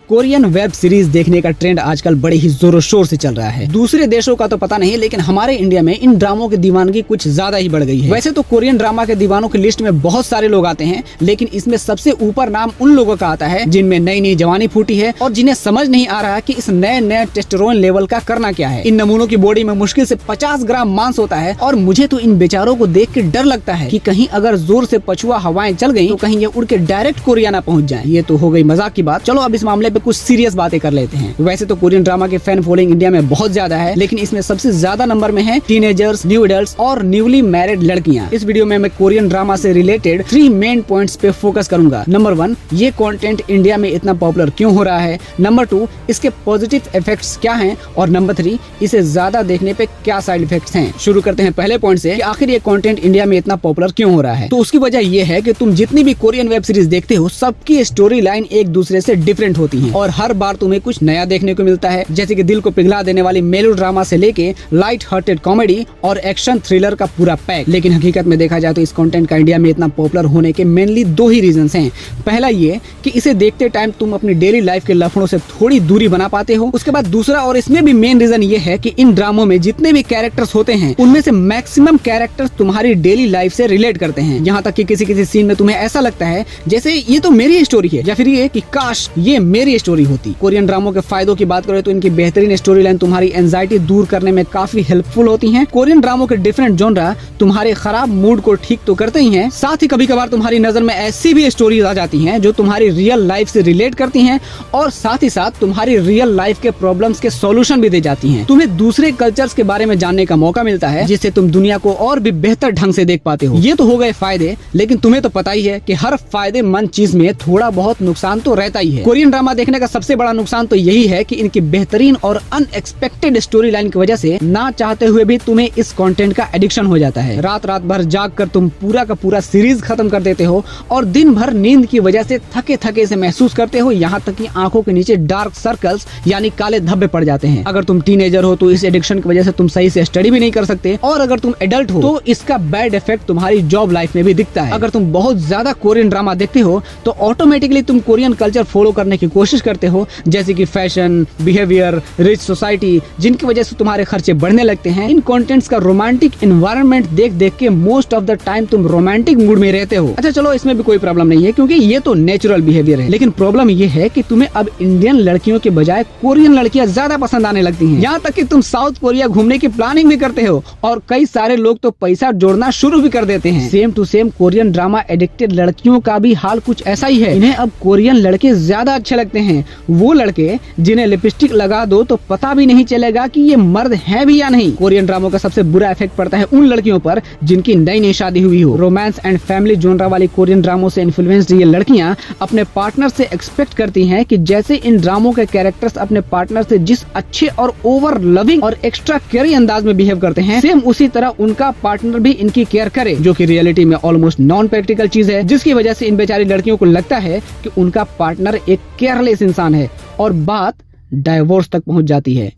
Korean web series देखने का trend आजकल बड़े ही जोरों शोर से चल रहा है। दूसरे देशों का तो पता नहीं, लेकिन हमारे इंडिया में इन ड्रामों की दीवानगी कुछ ज्यादा ही बढ़ गई है। वैसे तो कोरियन ड्रामा के दीवानों की लिस्ट में बहुत सारे लोग आते हैं, लेकिन इसमें सबसे ऊपर नाम उन लोगों का आता है जिनमें नई नई जवानी फूटी है और जिन्हें समझ नहीं आ रहा कि इस नए नए टेस्टोस्टेरोन लेवल का करना क्या है। इन नमूनों की बॉडी में मुश्किल से 50 ग्राम मांस होता है और मुझे तो इन बेचारों को देख के डर लगता है कि कहीं अगर जोर से पछुआ हवाएं चल गई तो कहीं ये उड़ के डायरेक्ट कोरिया ना पहुंच जाए। ये तो हो गई मजाक की बात। चलो अब इस मामले पे कुछ सीरियस बातें कर लेते हैं। वैसे तो कोरियन ड्रामा के फैन फॉलोइंग इंडिया में बहुत ज्यादा है, लेकिन इसमें सबसे ज्यादा नंबर में है टीनेजर्स, न्यू एडल्ट्स और न्यूली मैरिड लड़कियां। इस वीडियो में मैं कोरियन ड्रामा से रिलेटेड 3 मेन पॉइंट्स पे फोकस करूंगा। नंबर 1, ये कंटेंट इंडिया में इतना पॉपुलर क्यों हो रहा है। नंबर 2, इसके पॉजिटिव इफेक्ट्स क्या हैं और नंबर 3, इसे ज्यादा देखने पे क्या साइड इफेक्ट्स हैं। शुरू करते हैं पहले पॉइंट से कि आखिर ये कंटेंट इंडिया में इतना पॉपुलर क्यों हो रहा है। तो उसकी वजह ये है कि तुम जितनी भी कोरियन वेब सीरीज देखते हो, सबकी स्टोरी लाइन एक दूसरे से डिफरेंट होती है और हर बार तुम्हें कुछ नया देखने को मिलता है। जैसे कि दिल को पिघला देने वाली मेलो ड्रामा से लेके लाइट हार्टेड कॉमेडी और एक्शन थ्रिलर का पूरा पैक। लेकिन हकीकत में देखा जाए तो इस कंटेंट का इंडिया में इतना पॉपुलर होने के मेनली 2 ही रीजंस हैं। पहला ये कि इसे देखते टाइम तुम अपनी डेली लाइफ के लफड़ों से थोड़ी दूरी बना पाते हो। उसके बाद दूसरा और इसमें भी मेन रीजन ये है कि इन ड्रामों में जितने भी कैरेक्टर्स होते हैं उनमें से मैक्सिमम कैरेक्टर्स तुम्हारी डेली लाइफ से रिलेट करते हैं। यहाँ तक कि किसी सीन में तुम्हें ऐसा लगता है जैसे ये तो मेरी स्टोरी है, या फिर ये कि काश ये मेरी स्टोरी होती। कोरियन ड्रामों के फायदों की बात करें तो इनकी बेहतरीन स्टोरी लाइन तुम्हारी एंजाइटी दूर करने में काफी हेल्पफुल होती हैं। कोरियन ड्रामों के डिफरेंट जॉनरा तुम्हारे खराब मूड को ठीक तो करते ही हैं, साथ ही कभी कभार तुम्हारी नजर में ऐसी भी स्टोरीज आ जाती हैं जो तुम्हारी रियल लाइफ से रिलेट करती हैं और साथ ही साथ तुम्हारी रियल लाइफ के प्रॉब्लम्स के सॉल्यूशन भी दे जाती हैं। तुम्हें दूसरे कल्चर्स के बारे में जानने का मौका मिलता है, जिससे तुम दुनिया को और भी बेहतर ढंग से देख पाते हो। ये तो हो गए फायदे, लेकिन तुम्हें तो पता ही है कि हर फायदेमंद चीज में थोड़ा बहुत नुकसान तो रहता ही है। कोरियन ड्रामा देखने का सबसे बड़ा नुकसान तो यही है कि इनकी बेहतरीन और अनएक्सपेक्टेड स्टोरी लाइन की वजह से ना चाहते हुए भी तुम्हें इस कंटेंट का एडिक्शन हो जाता है। रात रात भर जाग कर तुम पूरा का पूरा सीरीज खत्म कर देते हो और दिन भर नींद की वजह से थके थके से महसूस करते हो। यहाँ तक कि आंखों के नीचे डार्क सर्कल्स यानी काले धब्बे पड़ जाते हैं। अगर तुम टीनेजर हो तो इस एडिक्शन की वजह से तुम सही से स्टडी भी नहीं कर सकते, और अगर तुम एडल्ट हो तो इसका बैड इफेक्ट तुम्हारी जॉब लाइफ में भी दिखता है। अगर तुम बहुत ज्यादा कोरियन ड्रामा देखते हो तो ऑटोमेटिकली तुम कोरियन कल्चर फॉलो करने की कोशिश करते हो, जैसे कि फैशन, बिहेवियर, रिच सोसाइटी, जिनकी वजह से तुम्हारे खर्चे बढ़ने लगते हैं। इन कंटेंट्स का रोमांटिक एनवायरनमेंट देख देख के मोस्ट ऑफ द टाइम तुम रोमांटिक मूड में रहते हो। अच्छा चलो, इसमें भी कोई प्रॉब्लम नहीं है क्योंकि ये तो नेचुरल बिहेवियर है, लेकिन प्रॉब्लम ये है कि तुम्हें अब इंडियन लड़कियों के बजाय कोरियन लड़कियां ज्यादा पसंद आने लगती हैं। यहाँ तक कि तुम साउथ कोरिया घूमने की प्लानिंग भी करते हो और कई सारे लोग तो पैसा जोड़ना शुरू भी कर देते हैं। Same to same Korean drama addicted लड़कियों का भी हाल कुछ ऐसा ही है। इन्हें अब कोरियन लड़के ज्यादा अच्छे लगते हैं, वो लड़के जिन्हें लिपस्टिक लगा दो तो पता भी नहीं चलेगा कि ये मर्द है भी या नहीं। कोरियन ड्रामों का सबसे बुरा इफेक्ट पड़ता है उन लड़कियों पर जिनकी नई नई शादी हुई हो। रोमांस एंड फैमिली जोनरा वाली कोरियन ड्रामों से इन्फ्लुएंस्ड ये लड़कियां अपने पार्टनर से एक्सपेक्ट करती हैं कि जैसे इन ड्रामों के कैरेक्टर्स अपने पार्टनर से जिस अच्छे और ओवर लविंग और एक्स्ट्रा केयरिंग अंदाज में बिहेव करते हैं, सेम उसी तरह उनका पार्टनर भी इनकी केयर करे, जो कि रियलिटी में ऑलमोस्ट नॉन प्रैक्टिकल चीज है, जिसकी वजह से इन बेचारी लड़कियों को लगता है कि उनका पार्टनर एक केयरलेस इंसान है और बात डाइवोर्स तक पहुंच जाती है।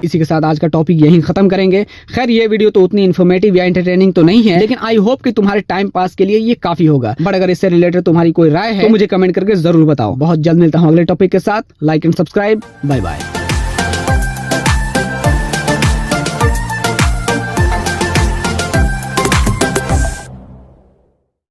इसी के साथ आज का टॉपिक यहीं खत्म करेंगे। खैर ये वीडियो तो उतनी इन्फॉर्मेटिव या एंटरटेनिंग तो नहीं है, लेकिन आई होप कि तुम्हारे टाइम पास के लिए ये काफी होगा। बट अगर इससे रिलेटेड तुम्हारी कोई राय है तो मुझे कमेंट करके जरूर बताओ। बहुत जल्द मिलता हूँ अगले टॉपिक के साथ। Like and subscribe. Bye bye.